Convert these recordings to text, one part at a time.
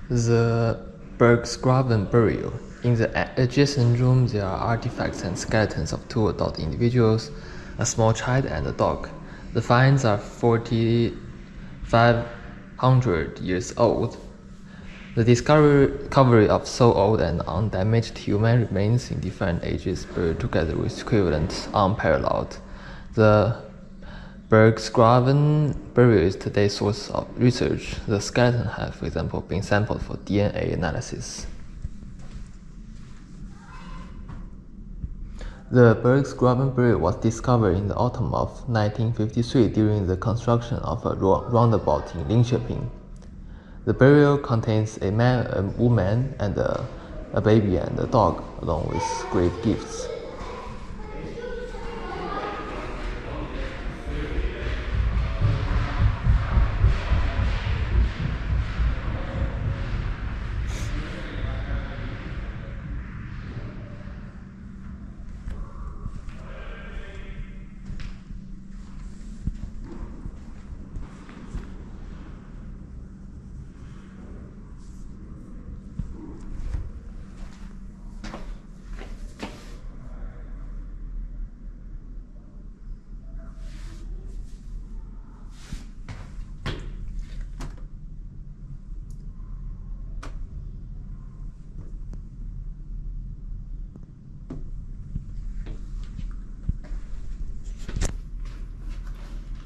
The Bergsgraven burial. In the adjacent room, there are artifacts and skeletons of two adult individuals, a small child and a dog. The finds are 4,500 years old. The discovery of so old and undamaged human remains in different ages buried together with equivalent unparalleled. The Bergsgraven burial is today's source of research. The skeleton have, for example, been sampled for DNA analysis. The Bergsgraven burial was discovered in the autumn of 1953 during the construction of a roundabout in Linköping. The burial contains a man, a woman, and a baby and a dog, along with grave gifts.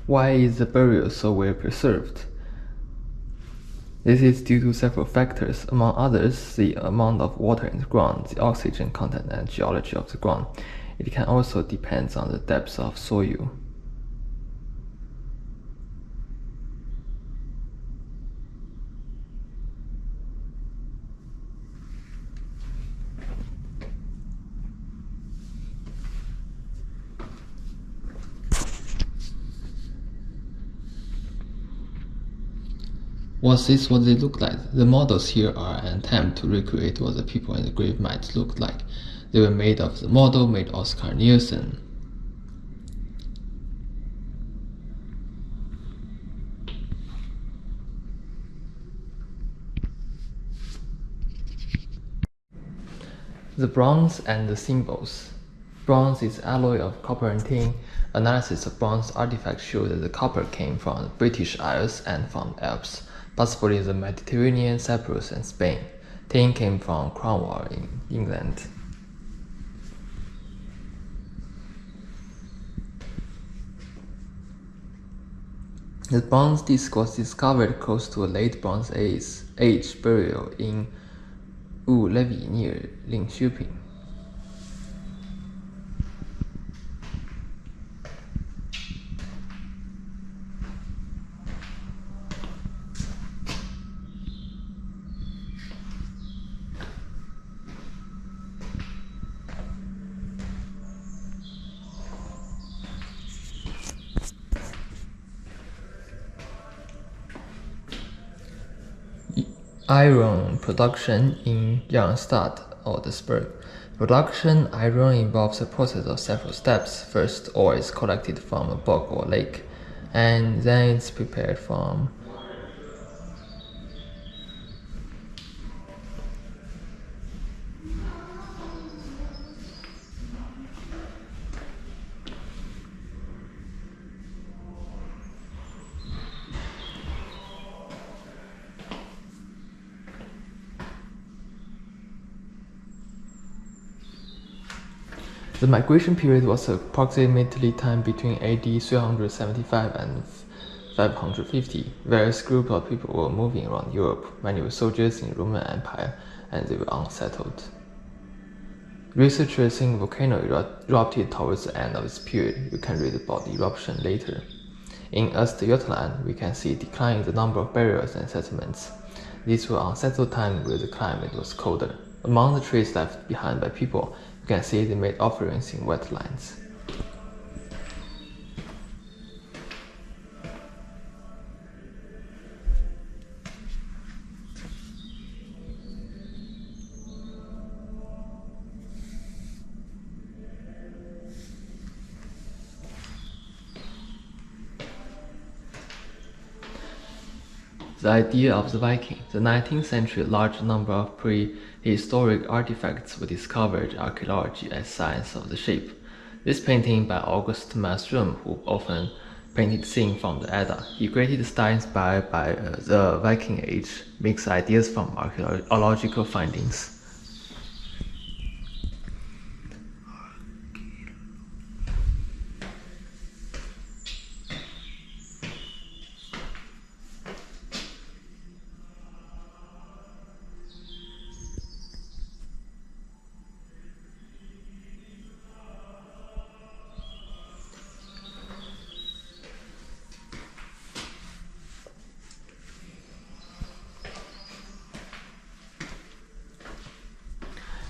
Why is the burial so well preserved? This is due to several factors, among others, the amount of water in the ground, the oxygen content, and geology of the ground. It can also depend on the depth of soil. Was this what they look like? The models here are an attempt to recreate what the people in the grave might look like. They were made of the model made Oscar Nielsen. The bronze and the symbols. Bronze is alloy of copper and tin. Analysis of bronze artifacts show that the copper came from the British Isles and from the Alps, possibly the Mediterranean, Cyprus, and Spain. Tin came from Cornwall in England. The bronze disc was discovered close to a late Bronze Age burial in Ulevi near Linköping. Iron production in Löfstad, Östergötland. Production iron involves a process of several steps. First, ore is collected from a bog or lake, and then it's prepared from The migration period was approximately time between AD 375 and 550. Various groups of people were moving around Europe. Many were soldiers in the Roman Empire, and they were unsettled. Researchers think volcano erupted towards the end of this period. You can read about the eruption later. In Östergötland, we can see a decline in the number of burials and settlements. These were unsettled times where the climate was colder. Among the trees left behind by people, you can see they made offerings in wetlands. The idea of the Viking. The 19th century, a large number of prehistoric artifacts were discovered in archaeology as signs of the shape. This painting by August Masrum, who often painted scenes from the Edda. He created a style inspired by the Viking Age, mixed ideas from archaeological findings.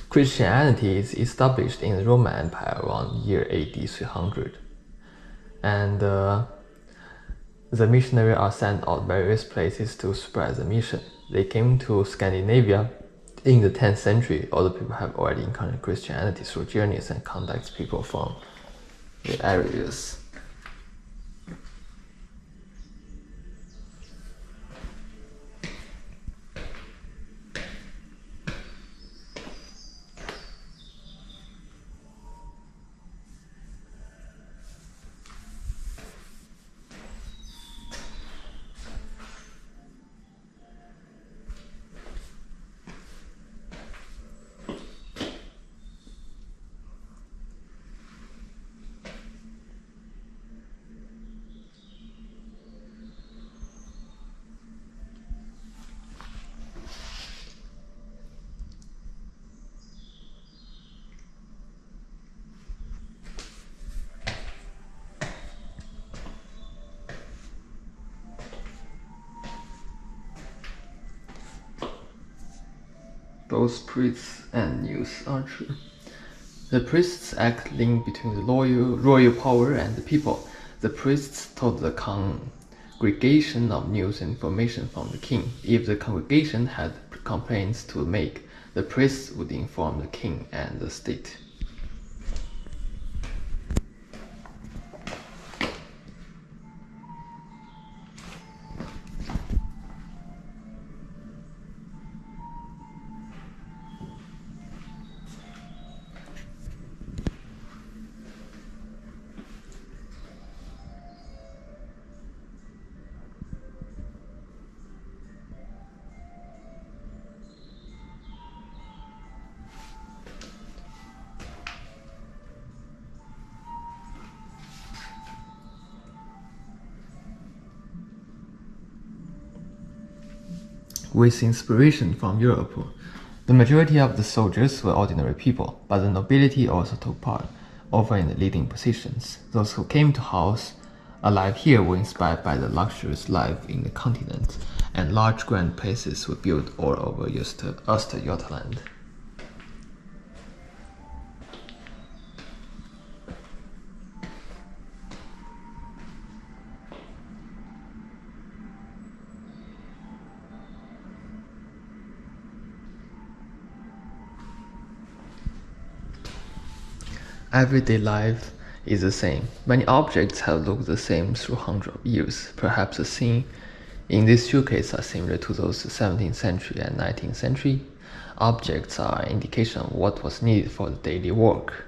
Christianity is established in the Roman Empire around year AD 300, and the missionaries are sent out various places to spread the mission. They came to Scandinavia in the 10th century. Other people have already encountered Christianity through journeys and contacts people from the areas. Both priests and youths are true. The priests act link between the royal power and the people. The priests told the congregation of news and information from the king. If the congregation had complaints to make, the priests would inform the king and the state. With inspiration from Europe, the majority of the soldiers were ordinary people, but the nobility also took part, often in the leading positions. Those who came to house a life here were inspired by the luxurious life in the continent, and large grand palaces were built all over Östergötland. Everyday life is the same. Many objects have looked the same through hundreds of years. Perhaps the scene in this showcase are similar to those 17th century and 19th century. Objects are an indication of what was needed for the daily work.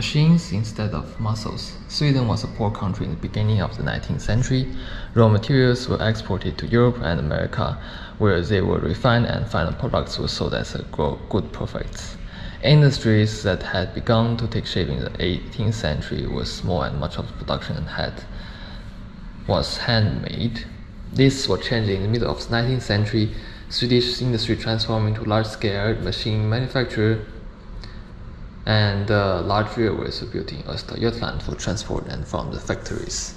machines instead of muscles. Sweden was a poor country in the beginning of the 19th century. Raw materials were exported to Europe and America, where they were refined and final products were sold as a good profits. Industries that had begun to take shape in the 18th century were small and much of the production was handmade. This was changing in the middle of the 19th century. Swedish industry transformed into large-scale machine manufacture, and large railways were built in Östergötland for transport and from the factories.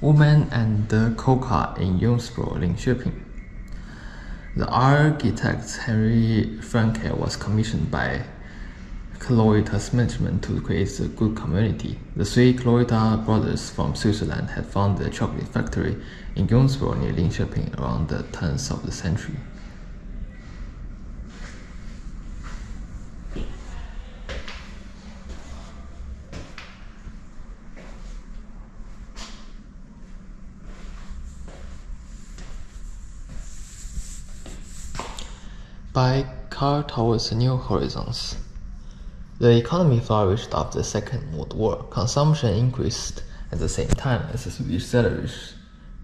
Woman and the Coca in Jonsbro, Linköping. The architect Henry Frankel was commissioned by Cloeta's management to create a good community. The three Cloeta brothers from Switzerland had founded a chocolate factory in Jonsbro near Linköping around the turn of the century. By car towards new horizons. The economy flourished after the Second World War. Consumption increased at the same time as the Swedish salaries.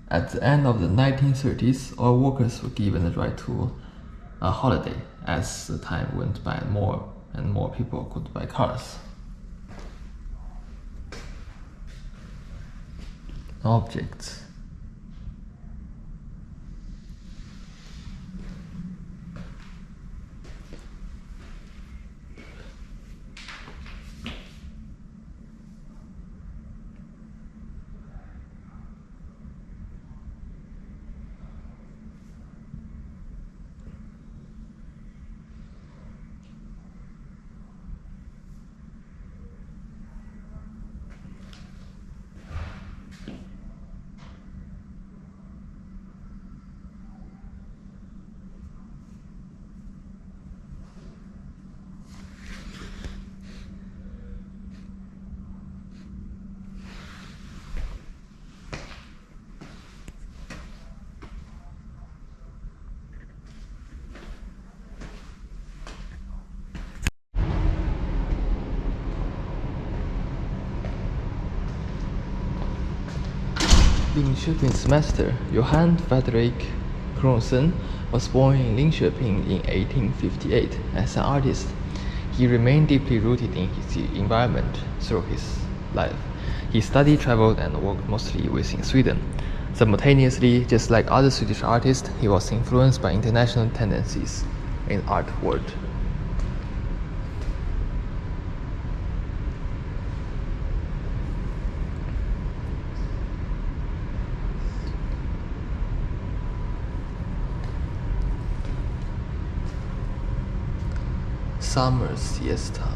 At the end of the 1930s, all workers were given the right to a holiday. As the time went by, more and more people could buy cars. Objects. Linköping's master, Johann Fredrik Kronsen, was born in Linköping in 1858. As an artist, he remained deeply rooted in his environment through his life. He studied, traveled, and worked mostly within Sweden. Simultaneously, just like other Swedish artists, he was influenced by international tendencies in art world. Summer Siesta.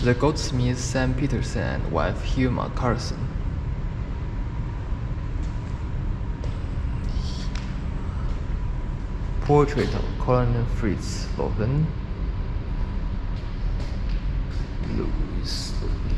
The goldsmith Sam Petersen and wife Hilma Carlson. Portrait of Colonel Fritz Loven. Louis Loven.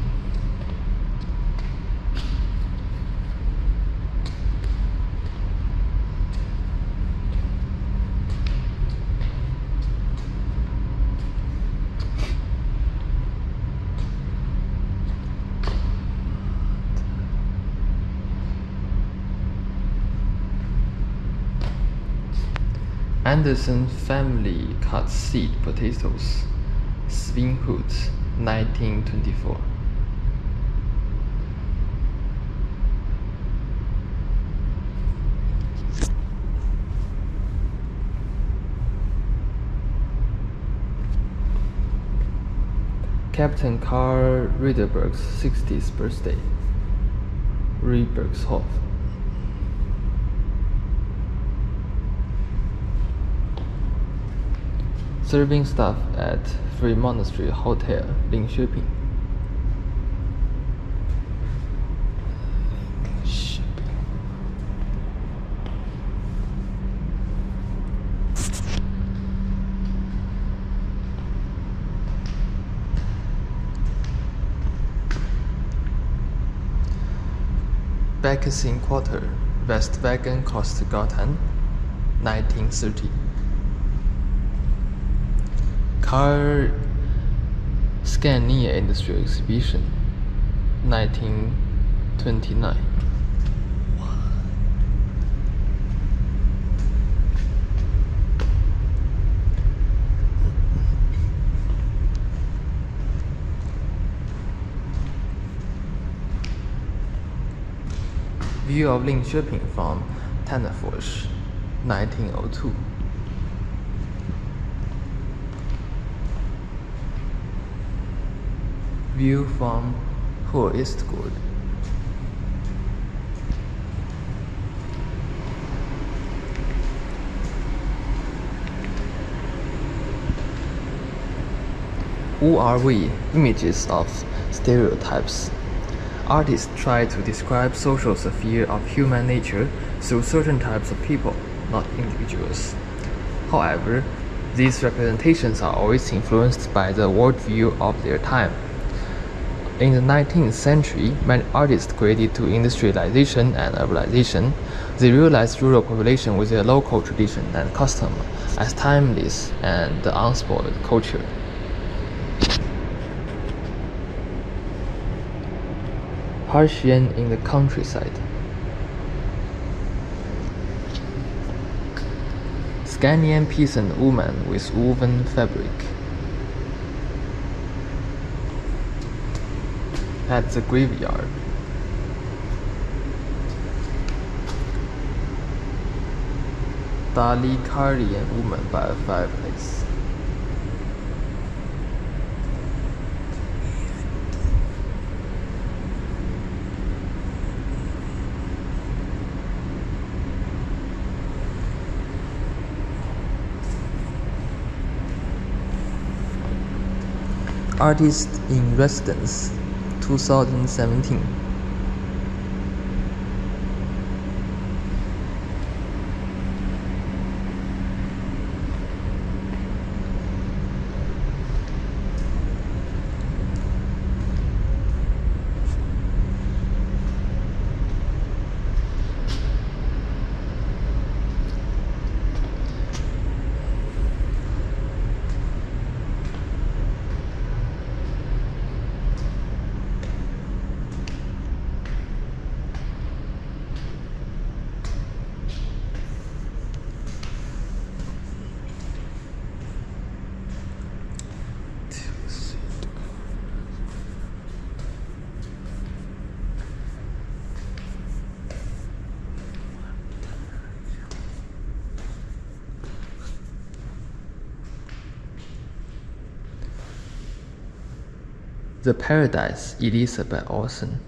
Anderson family cut seed potatoes. Swinhood, 1924. Captain Karl Rydberg's 60th birthday. Rydbergshof. Serving staff at Free Monastery Hotel, Linköping. Beckesin Quarter, Westwagen, Östergötland, 1930. Car Scania Industrial Exhibition, 1929. View of Linköping from Tannefors, 1902. View from Östergötland. Who are we? Images of stereotypes. Artists try to describe social sphere of human nature through certain types of people, not individuals. However, these representations are always influenced by the worldview of their time. In the 19th century, many artists created to industrialization and urbanization. They realized rural population with their local tradition and custom as timeless and unspoiled culture. Persian in the countryside. Scandinavian peasant woman with woven fabric. At the graveyard. Dalikarian woman by a fireplace. Artist in Residence, 2017. The Paradise, Elizabeth Olsen.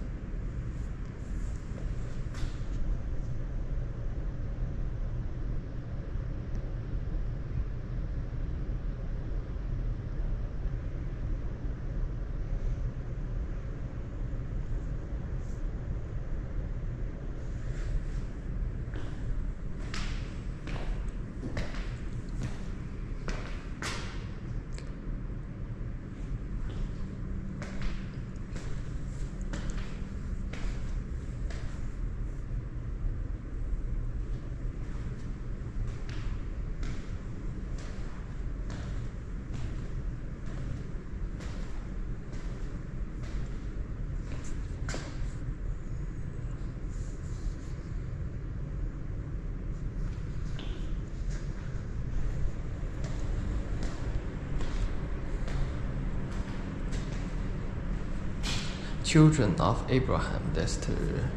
children of Abraham Dexter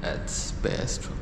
at Beestra.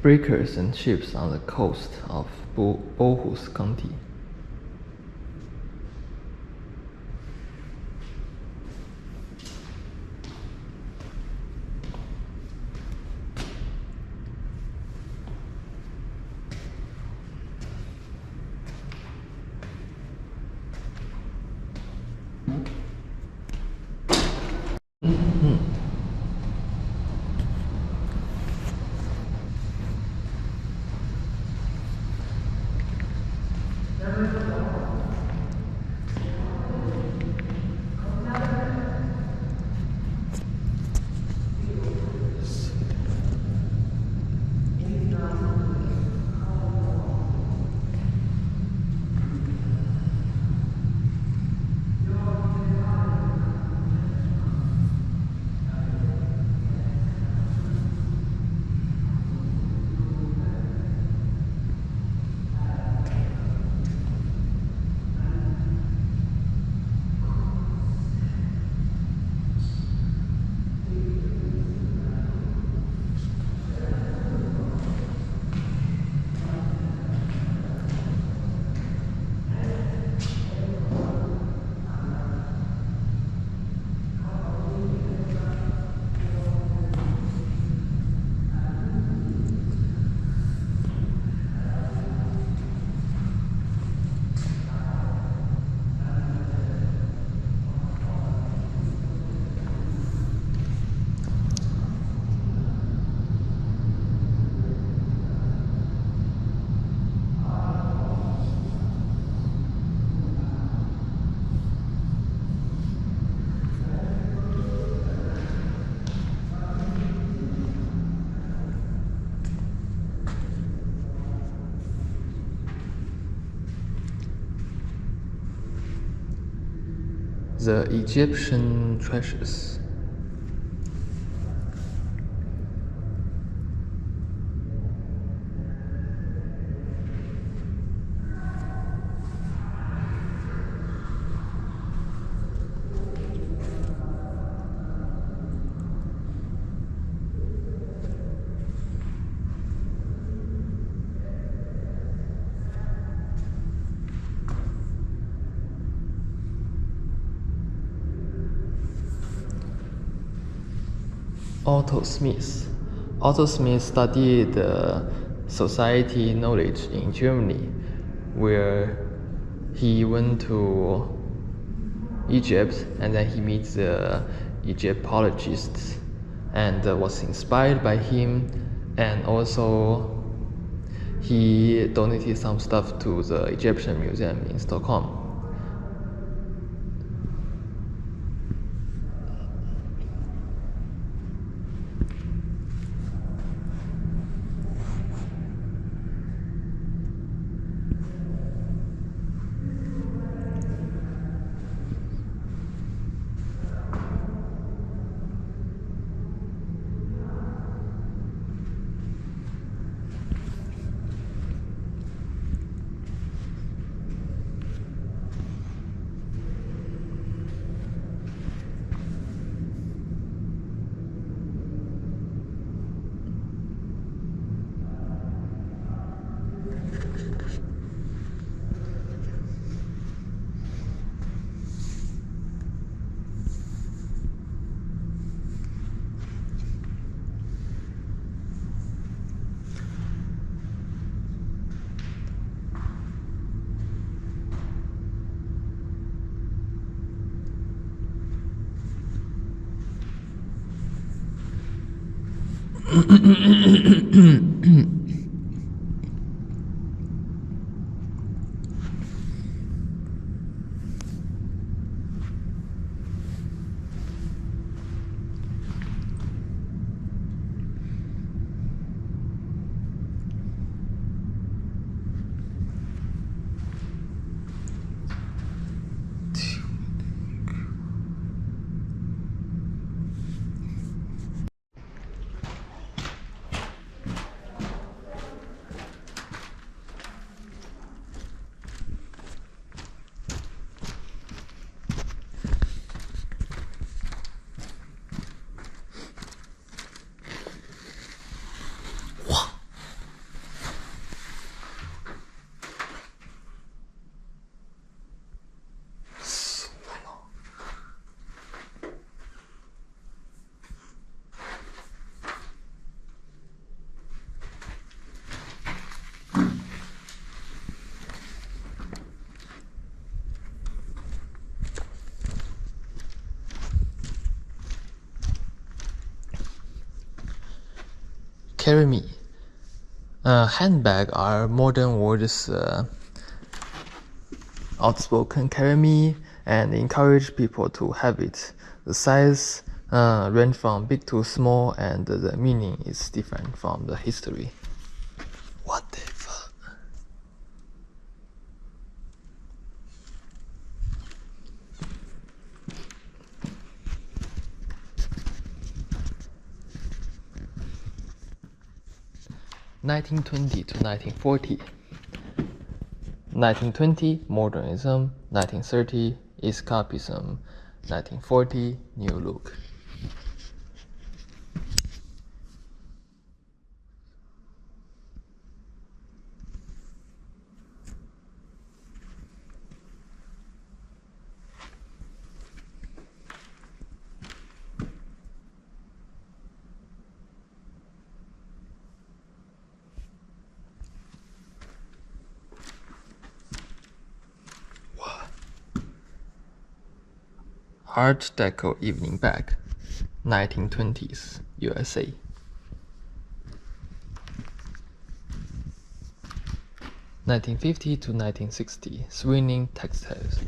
Breakers and ships on the coast of Bohus County. The Egyptian treasures. Otto Smith. Otto Smith studied society knowledge in Germany, where he went to Egypt and then he met the Egyptologists and was inspired by him, and also he donated some stuff to the Egyptian Museum in Stockholm. Carry me. Handbag are modern words outspoken carry me and encourage people to have it. The size range from big to small and the meaning is different from the history. What the fuck? (1920 to 1940). 1920 Modernism, 1930 Escapism, 1940 New Look. Art Deco evening bag, 1920s, USA. 1950 to 1960, swinging textiles.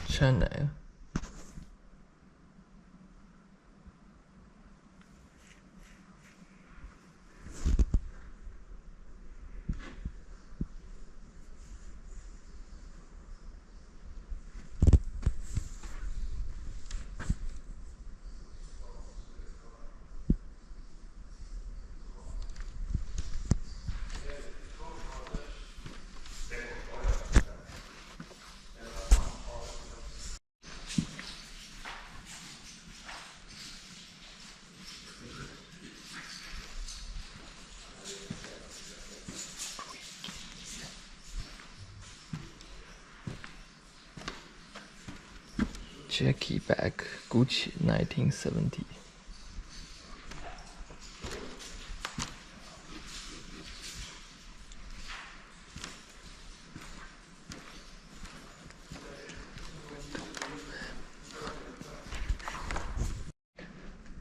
Chanel. Jackie bag, Gucci, 1970.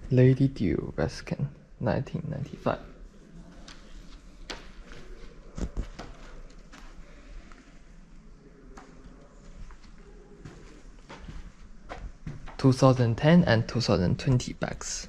Lady Dew Baskin, 1995. (2010 and 2020 bags).